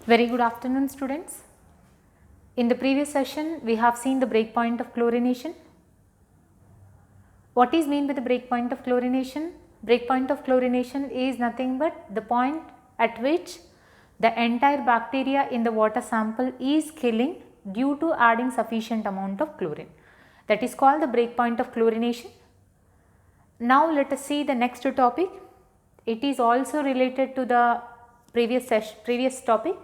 Very good afternoon, students. In the previous session, we have seen the breakpoint of chlorination. What is meant by the breakpoint of chlorination? Breakpoint of chlorination is nothing but the point at which the entire bacteria in the water sample is killing due to adding sufficient amount of chlorine. That is called the breakpoint of chlorination. Now let us see the next topic. It is also related to the previous topic,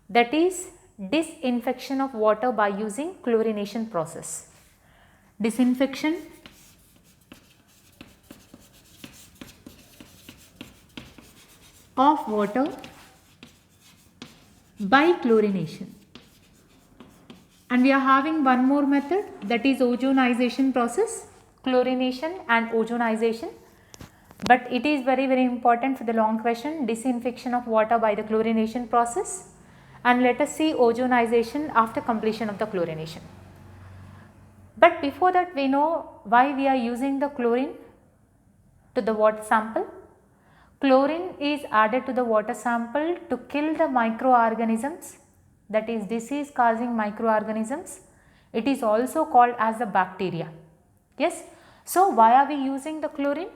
that is disinfection of water by using chlorination process. Disinfection of water by chlorination. And we are having one more method, that is ozonization process, chlorination and ozonization. But it is very important for the long question, disinfection of water by the chlorination process. And let us see ozonization after completion of the chlorination. But before that, we know why we are using the chlorine to the water sample. Chlorine is added to the water sample to kill the microorganisms, that is disease causing microorganisms. It is also called as the bacteria. Yes. So, why are we using the chlorine?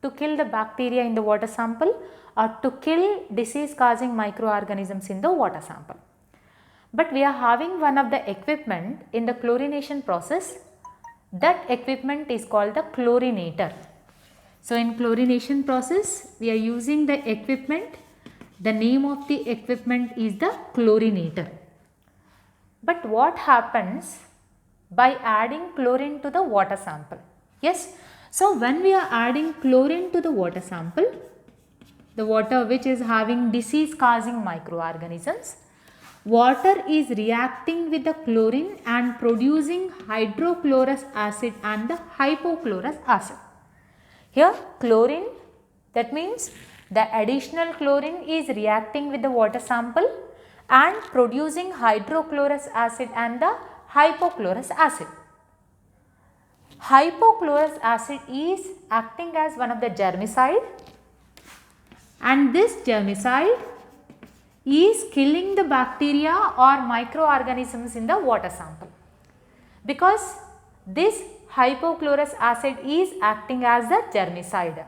To kill the bacteria in the water sample or to kill disease causing microorganisms in the water sample. But we are having one of the equipment in the chlorination process. That equipment is called the chlorinator. So, in chlorination process, we are using the equipment. The name of the equipment is the chlorinator. But what happens by adding chlorine to the water sample? Yes. So, when we are adding chlorine to the water sample, the water which is having disease causing microorganisms, water is reacting with the chlorine and producing hydrochlorous acid and the hypochlorous acid. Here chlorine, that means the additional chlorine is reacting with the water sample and producing hydrochlorous acid and the hypochlorous acid. Hypochlorous acid is acting as one of the germicide, and this germicide is killing the bacteria or microorganisms in the water sample, because this hypochlorous acid is acting as the germicide.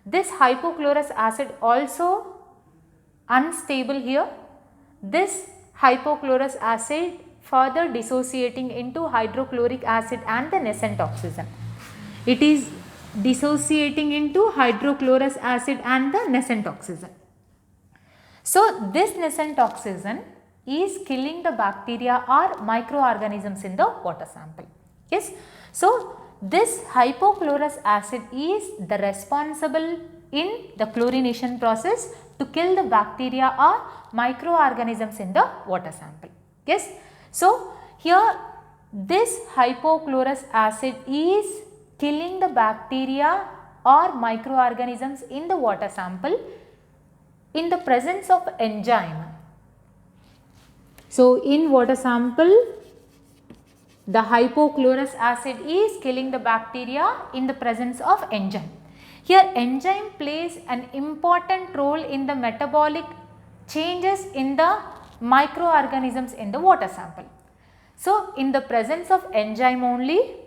This hypochlorous acid also unstable here. This hypochlorous acid further dissociating into hydrochloric acid and the nascent oxygen. It is dissociating into hydrochlorous acid and the nascent oxygen. So, this nascent oxygen is killing the bacteria or microorganisms in the water sample. Yes. So, this hypochlorous acid is the responsible in the chlorination process to kill the bacteria or microorganisms in the water sample. Yes. So, here this hypochlorous acid is killing the bacteria or microorganisms in the water sample in the presence of enzyme. So, in water sample, the hypochlorous acid is killing the bacteria in the presence of enzyme. Here enzyme plays an important role in the metabolic changes in the microorganisms in the water sample. So, in the presence of enzyme only,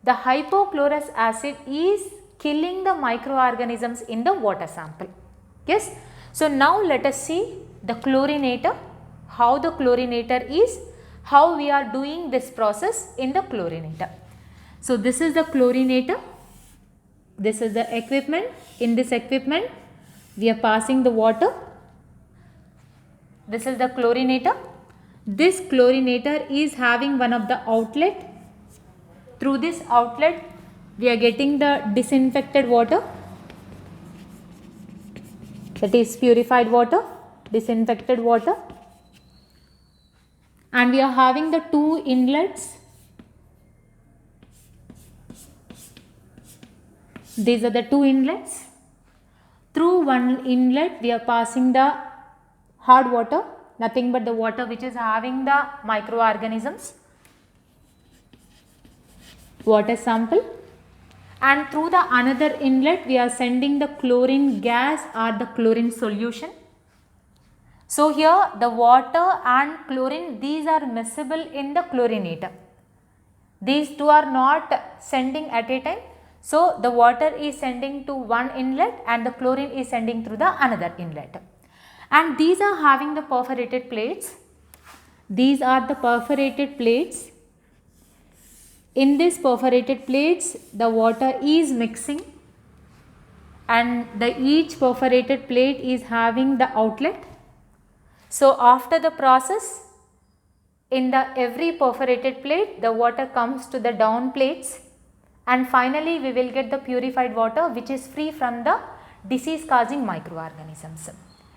the hypochlorous acid is killing the microorganisms in the water sample. Yes. So, now let us see the chlorinator, how the chlorinator is, how we are doing this process in the chlorinator. So, this is the chlorinator, this is the equipment. In this equipment, we are passing the water. This is the chlorinator. This chlorinator is having one of the outlet. Through this outlet, we are getting the disinfected water, that is purified water, disinfected water, and we are having the two inlets. These are the two inlets. Through one inlet, we are passing the hard water, nothing but the water which is having the microorganisms, water sample, and through the another inlet we are sending the chlorine gas or the chlorine solution. So here the water and chlorine, these are miscible in the chlorinator. These two are not sending at a time. So the water is sending to one inlet and the chlorine is sending through the another inlet. And these are having the perforated plates. These are the perforated plates. In these perforated plates, the water is mixing and each perforated plate is having the outlet. So after the process, in every perforated plate, the water comes to the down plates and finally we will get the purified water which is free from the disease causing microorganisms.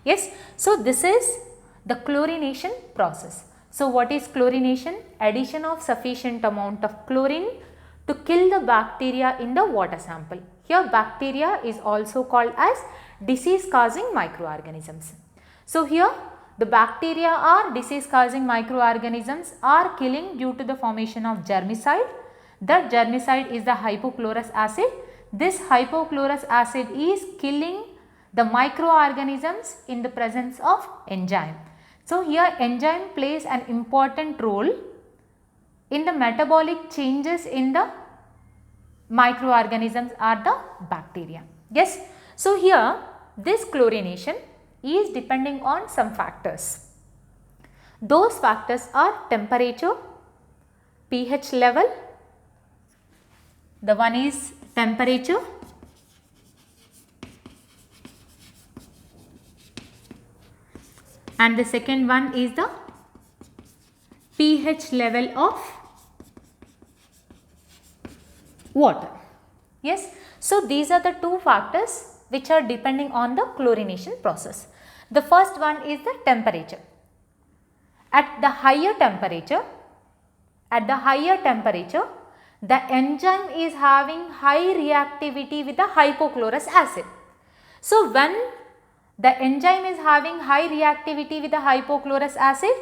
Yes, so this is the chlorination process. So what is chlorination? Addition of sufficient amount of chlorine to kill the bacteria in the water sample. Here bacteria is also called as disease causing microorganisms. So here the bacteria or disease causing microorganisms are killing due to the formation of germicide. That germicide is the hypochlorous acid. This hypochlorous acid is killing the microorganisms in the presence of enzyme. So here enzyme plays an important role in the metabolic changes in the microorganisms or the bacteria. Yes. So here this chlorination is depending on some factors. Those factors are temperature, pH level. The one is temperature, and the second one is the pH level of water. Yes. So these are the two factors which are depending on the chlorination process. The first one is the temperature. At the higher temperature, the enzyme is having high reactivity with the hypochlorous acid. So when the enzyme is having high reactivity with the hypochlorous acid,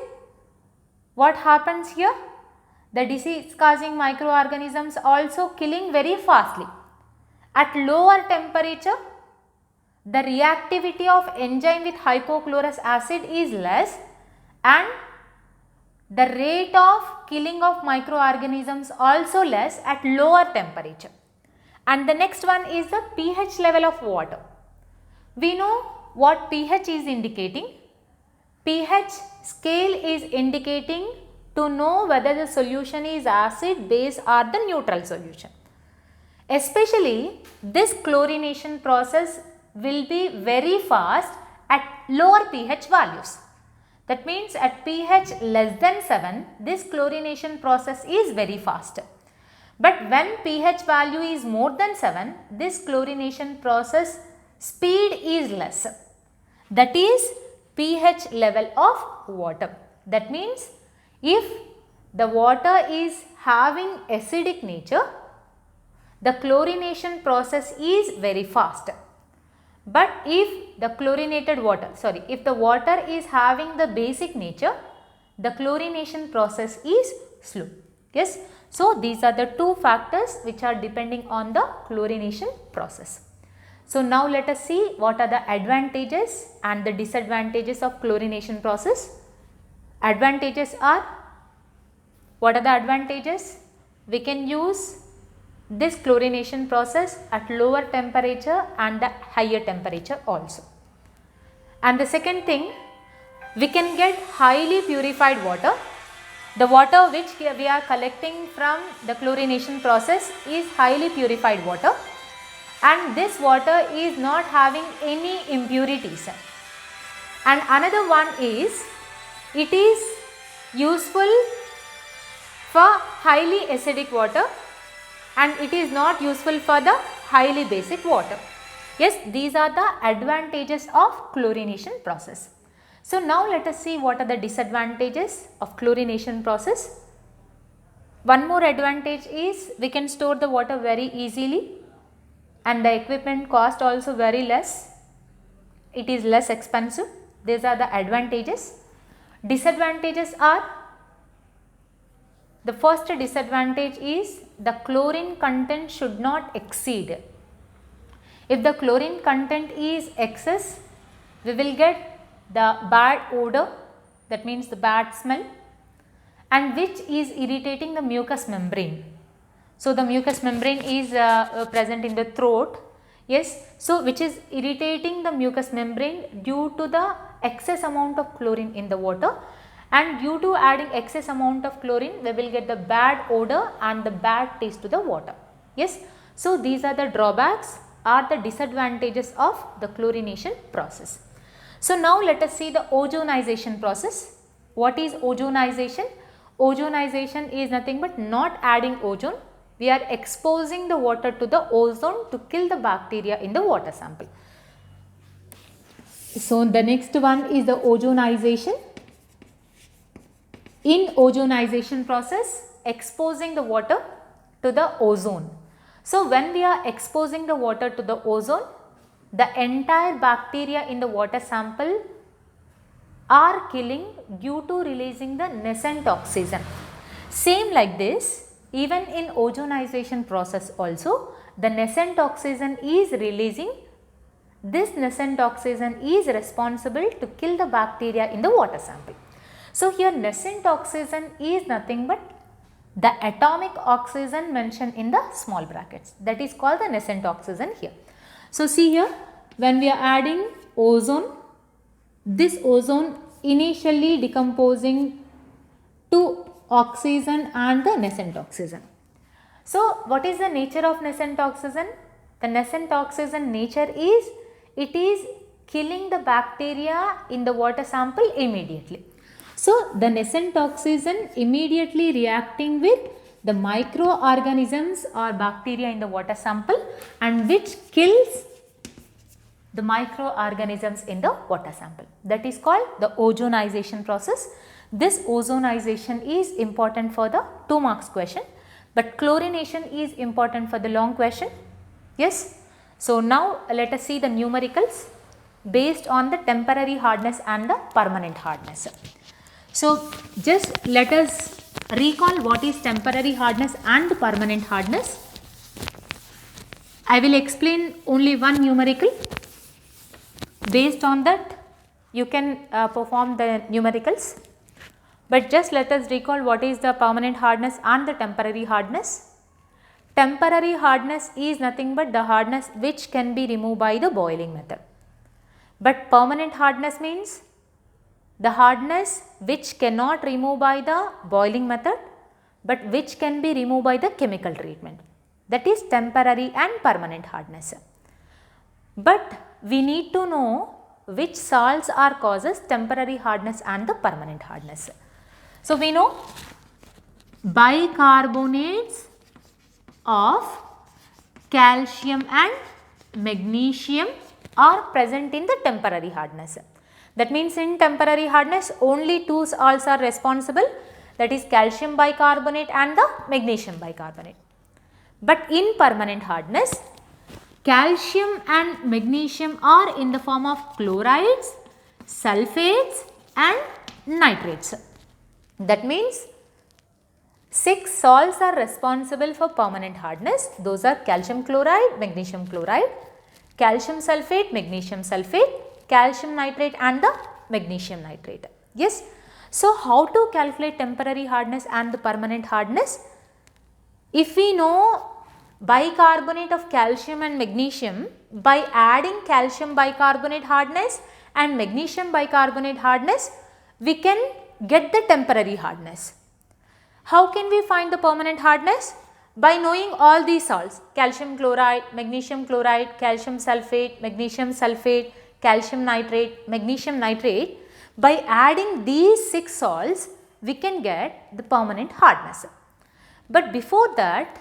what happens here? The disease causing microorganisms also killing very fastly. At lower temperature, the reactivity of enzyme with hypochlorous acid is less and the rate of killing of microorganisms also less at lower temperature. And the next one is the pH level of water. We know what pH is indicating. pH scale is indicating to know whether the solution is acid, base or the neutral solution. Especially this chlorination process will be very fast at lower pH values. That means at pH less than 7, this chlorination process is very fast. But when pH value is more than 7, this chlorination process speed is less. That is pH level of water. That means if the water is having acidic nature, the chlorination process is very fast. But if the if the water is having the basic nature, the chlorination process is slow. Yes. So these are the two factors which are depending on the chlorination process. So now let us see what are the advantages and the disadvantages of chlorination process. Advantages are, what are the advantages? We can use this chlorination process at lower temperature and the higher temperature also. And the second thing, we can get highly purified water. The water which we are collecting from the chlorination process is highly purified water, and this water is not having any impurities. And another one is, it is useful for highly acidic water and it is not useful for the highly basic water. Yes, these are the advantages of chlorination process. So now let us see what are the disadvantages of chlorination process. One more advantage is we can store the water very easily and the equipment cost also very less. It is less expensive. These are the advantages. Disadvantages are, the first disadvantage is the chlorine content should not exceed. If the chlorine content is excess, we will get the bad odor, that means the bad smell, and which is irritating the mucous membrane. So, the mucous membrane is present in the throat, yes. So, which is irritating the mucous membrane due to the excess amount of chlorine in the water, and due to adding excess amount of chlorine we will get the bad odor and the bad taste to the water, yes. So, these are the drawbacks or the disadvantages of the chlorination process. So, now let us see the ozonization process. What is ozonization? Ozonization is nothing but not adding ozone. We are exposing the water to the ozone to kill the bacteria in the water sample. So, the next one is the ozonization. In ozonization process, exposing the water to the ozone. So, when we are exposing the water to the ozone, the entire bacteria in the water sample are killing due to releasing the nascent oxygen. Same like this, even in ozonization process also, the nascent oxygen is releasing. This nascent oxygen is responsible to kill the bacteria in the water sample. So, here nascent oxygen is nothing but the atomic oxygen mentioned in the small brackets, that is called the nascent oxygen here. So, see here, when we are adding ozone, this ozone initially decomposing to oxygen and the nascent oxygen. So, what is the nature of nascent oxygen? The nascent oxygen nature is, it is killing the bacteria in the water sample immediately. So, the nascent oxygen immediately reacting with the microorganisms or bacteria in the water sample, and which kills the microorganisms in the water sample. That is called the ozonization process. This ozonization is important for the 2 marks question, but chlorination is important for the long question. Yes. So, now let us see the numericals based on the temporary hardness and the permanent hardness. So, just let us recall what is temporary hardness and permanent hardness. I will explain only one numerical. Based on that you can perform the numericals, but just let us recall what is the permanent hardness and the temporary hardness. Temporary hardness is nothing but the hardness which can be removed by the boiling method, but permanent hardness means the hardness which cannot remove by the boiling method, but which can be removed by the chemical treatment, that is temporary and permanent hardness. But we need to know which salts are causes temporary hardness and the permanent hardness. So, we know bicarbonates of calcium and magnesium are present in the temporary hardness. That means, in temporary hardness only 2 salts are responsible, that is calcium bicarbonate and the magnesium bicarbonate. But in permanent hardness, calcium and magnesium are in the form of chlorides, sulfates and nitrates. That means 6 salts are responsible for permanent hardness. Those are calcium chloride, magnesium chloride, calcium sulfate, magnesium sulfate, calcium nitrate and the magnesium nitrate. Yes. So, how to calculate temporary hardness and the permanent hardness? If we know bicarbonate of calcium and magnesium, by adding calcium bicarbonate hardness and magnesium bicarbonate hardness, we can get the temporary hardness. How can we find the permanent hardness? By knowing all these salts, calcium chloride, magnesium chloride, calcium sulfate, magnesium sulfate, calcium nitrate, magnesium nitrate. By adding these 6 salts, we can get the permanent hardness. But before that,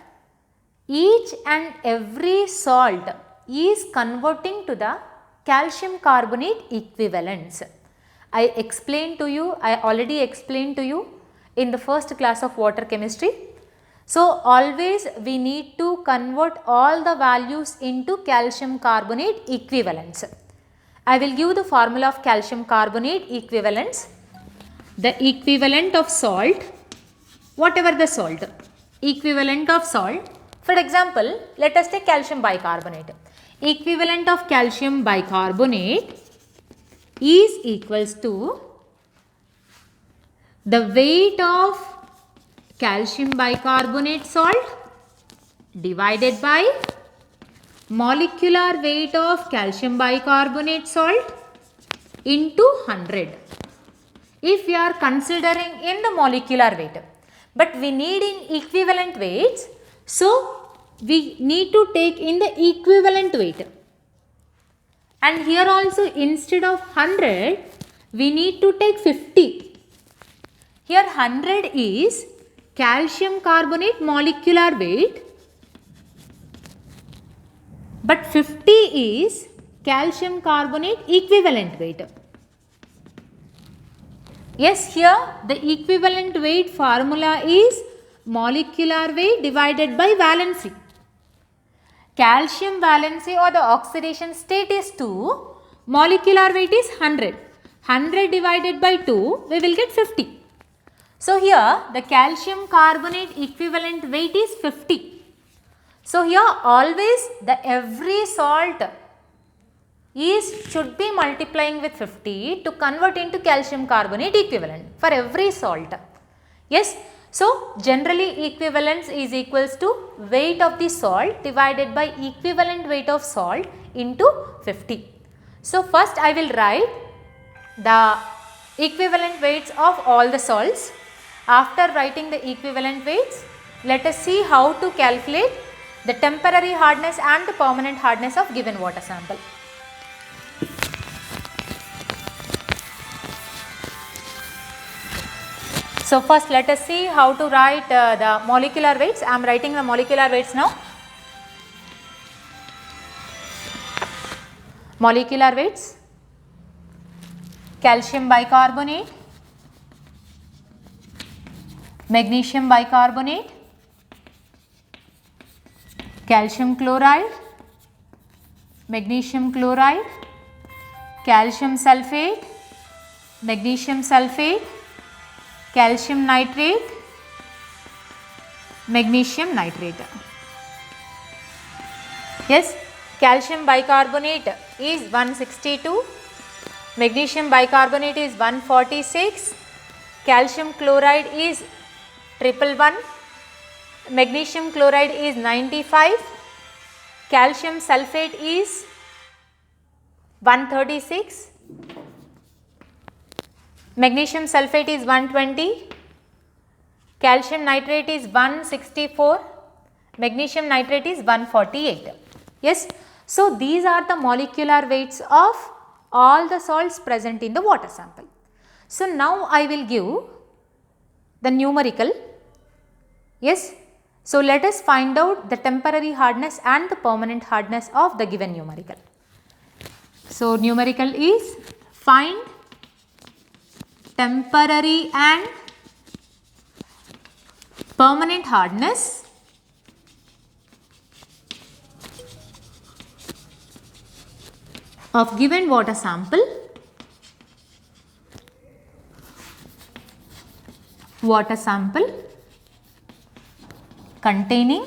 each and every salt is converting to the calcium carbonate equivalents. I already explained to you in the first class of water chemistry. So, always we need to convert all the values into calcium carbonate equivalents. I will give the formula of calcium carbonate equivalents. The equivalent of salt, whatever the salt, equivalent of salt. For example, let us take calcium bicarbonate. Equivalent of calcium bicarbonate is equals to the weight of calcium bicarbonate salt divided by molecular weight of calcium bicarbonate salt into 100. If we are considering in the molecular weight, but we need in equivalent weights, so we need to take in the equivalent weight. And here also instead of 100, we need to take 50. Here 100 is calcium carbonate molecular weight, but 50 is calcium carbonate equivalent weight. Yes, here the equivalent weight formula is molecular weight divided by valency. Calcium valency or the oxidation state is 2, molecular weight is 100. 100 divided by 2, we will get 50. So here the calcium carbonate equivalent weight is 50. So here always the every salt should be multiplying with 50 to convert into calcium carbonate equivalent for every salt. Yes, so generally equivalence is equals to weight of the salt divided by equivalent weight of salt into 50. So first I will write the equivalent weights of all the salts. After writing the equivalent weights, let us see how to calculate the temporary hardness and the permanent hardness of given water sample. So first let us see how to write the molecular weights. I am writing the molecular weights now. Molecular weights: calcium bicarbonate, magnesium bicarbonate, calcium chloride, magnesium chloride, calcium sulfate, magnesium sulfate, calcium nitrate, magnesium nitrate. Yes, calcium bicarbonate is 162, magnesium bicarbonate is 146, calcium chloride is 111, magnesium chloride is 95, calcium sulfate is 136, magnesium sulfate is 120, calcium nitrate is 164, magnesium nitrate is 148. Yes, so these are the molecular weights of all the salts present in the water sample. So now I will give the numerical. Yes, so let us find out the temporary hardness and the permanent hardness of the given numerical. So numerical is find temporary and permanent hardness of given water sample containing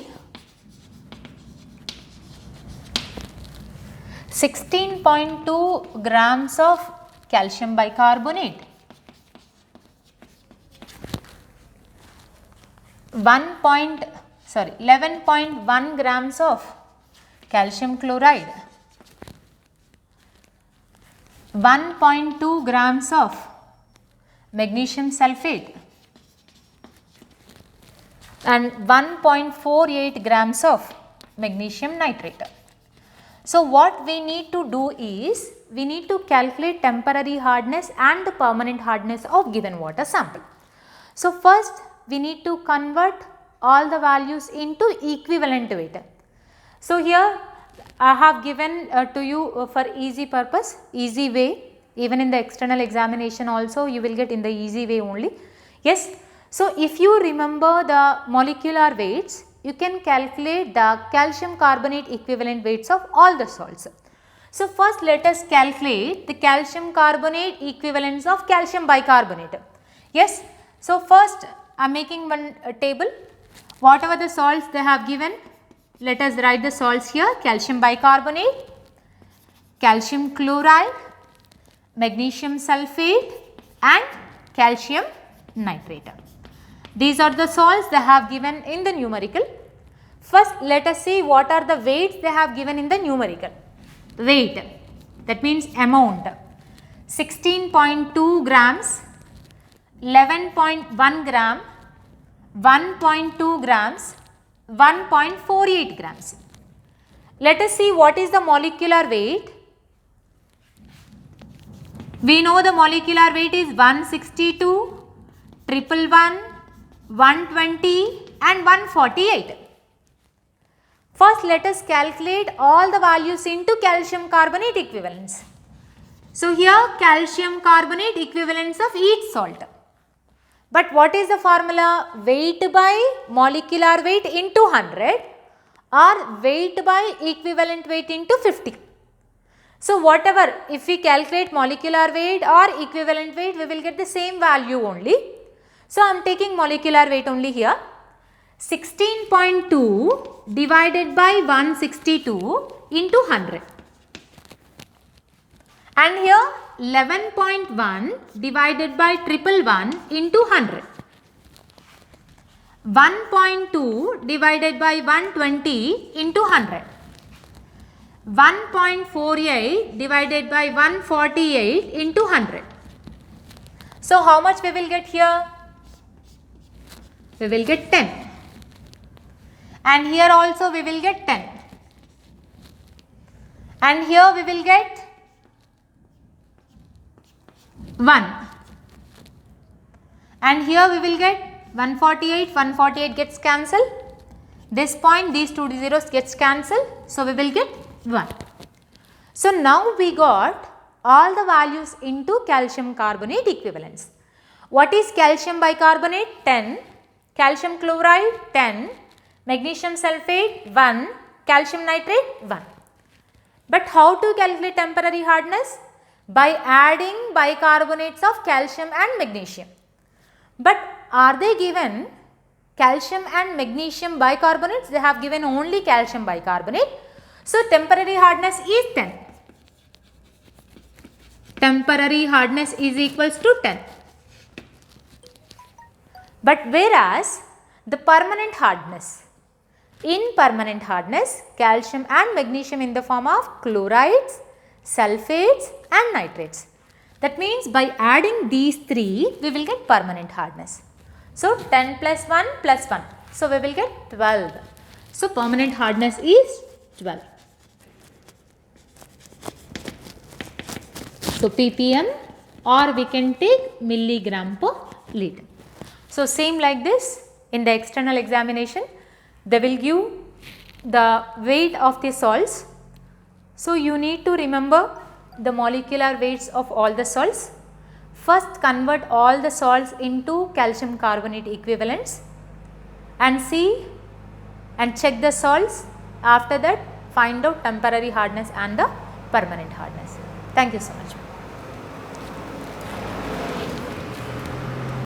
16.2 grams of calcium bicarbonate, 11.1 grams of calcium chloride, 1.2 grams of magnesium sulfate and 1.48 grams of magnesium nitrate. So what we need to do is we need to calculate temporary hardness and the permanent hardness of given water sample. So first we need to convert all the values into equivalent weight. So here I have given to you for easy purpose, easy way. Even in the external examination also you will get in the easy way only. Yes. So if you remember the molecular weights, you can calculate the calcium carbonate equivalent weights of all the salts. So first let us calculate the calcium carbonate equivalents of calcium bicarbonate. Yes. So first I am making one table. Whatever the salts they have given, let us write the salts here: calcium bicarbonate, calcium chloride, magnesium sulfate and calcium nitrate. These are the salts they have given in the numerical. First let us see what are the weights they have given in the numerical. Weight, that means amount, 16.2 grams, 11.1 gram, 1.2 grams, 1.48 grams. Let us see what is the molecular weight. We know the molecular weight is 162, 111, 120 and 148. First let us calculate all the values into calcium carbonate equivalents. So here calcium carbonate equivalents of each salt. But what is the formula? Weight by molecular weight into 100 or weight by equivalent weight into 50. So whatever, if we calculate molecular weight or equivalent weight, we will get the same value only. So I am taking molecular weight only here. 16.2 divided by 162 into 100. And here 11.1 divided by 111 into 100. 1.2 divided by 120 into 100. 1.48 divided by 148 into 100. So how much we will get here? We will get 10. And here also we will get 10. And here we will get 1. And here we will get 148, 148 gets cancelled. This point, these two zeros gets cancelled. So we will get 1. So now we got all the values into calcium carbonate equivalents. What is calcium bicarbonate? 10. Calcium chloride 10. Magnesium sulfate 1. Calcium nitrate 1. But how to calculate temporary hardness? By adding bicarbonates of calcium and magnesium. But are they given calcium and magnesium bicarbonates? They have given only calcium bicarbonate. So temporary hardness is 10. Temporary hardness is equals to 10. But whereas the permanent hardness, in permanent hardness, calcium and magnesium in the form of chlorides, sulfates and nitrates. That means by adding these three, we will get permanent hardness. So 10 plus 1 plus 1. So we will get 12. So permanent hardness is 12. So ppm, or we can take milligram per liter. So same like this in the external examination, they will give the weight of the salts. So you need to remember the molecular weights of all the salts. First convert all the salts into calcium carbonate equivalents and see and check the salts. After that find out temporary hardness and the permanent hardness. Thank you so much.